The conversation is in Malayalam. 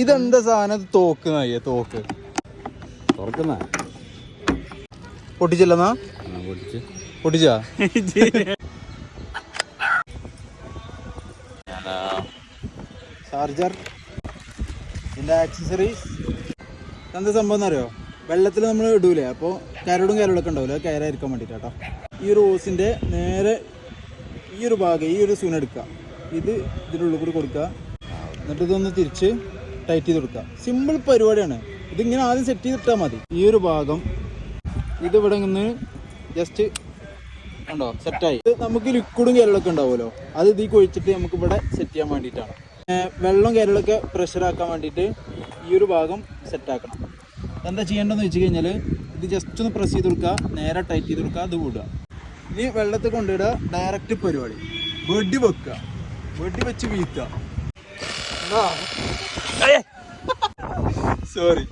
ഇതെന്താ സാധനം? തോക്ക് നായ തോക്ക് തുറക്കുന്ന പൊട്ടിച്ചല്ലെന്നാ പൊട്ടിച്ചാ ചാർജർ, ഇതിന്റെ ആക്സസറീസ്. എന്താ സംഭവം എന്നറിയോ? വെള്ളത്തിൽ നമ്മൾ ഇടൂലേ, അപ്പോൾ കരടൊക്കെ ഉണ്ടാവില്ല, അത് കയറായിരിക്കാൻ വേണ്ടിയിട്ടാട്ടോ. ഈ ഒരു ഓസിൻ്റെ നേരെ ഈ ഒരു ഭാഗം, ഈ ഒരു സൂന എടുക്കുക, ഇത് ഇതിൻ്റെ ഉള്ളിൽ കൂടി കൊടുക്കുക, എന്നിട്ട് ഇതൊന്ന് തിരിച്ച് ടൈറ്റ് ചെയ്ത് കൊടുക്കുക. സിമ്പിൾ പരിപാടിയാണ്. ഇതിങ്ങനെ ആദ്യം സെറ്റ് ചെയ്തിട്ടാൽ മതി. ഈ ഒരു ഭാഗം ഇതിവിടെ നിന്ന് ജസ്റ്റ് ഉണ്ടോ സെറ്റായി. നമുക്ക് ലിക്വിഡും കരളൊക്കെ ഉണ്ടാവുമല്ലോ, അത് ഇതിൽ ഒഴിച്ചിട്ട് നമുക്ക് ഇവിടെ സെറ്റ് ചെയ്യാൻ വേണ്ടിയിട്ടാണ്. വെള്ളം കരളൊക്കെ പ്രഷറാക്കാൻ വേണ്ടിയിട്ട് ഈ ഒരു ഭാഗം സെറ്റാക്കണം. എന്താ ചെയ്യേണ്ടതെന്ന് വെച്ച് കഴിഞ്ഞാൽ ഇത് ജസ്റ്റ് ഒന്ന് പ്രസ് ചെയ്ത് കൊടുക്കുക, നേരെ ടൈറ്റ് ചെയ്ത് കൊടുക്കുക, അത് വിടുക. ഇനി വെള്ളത്തിൽ കൊണ്ടിടുക, ഡയറക്റ്റ് പരിപാടി. വെടി വെക്കുക, വെടി വെച്ച് വീഴ്ത്തുക. സോറി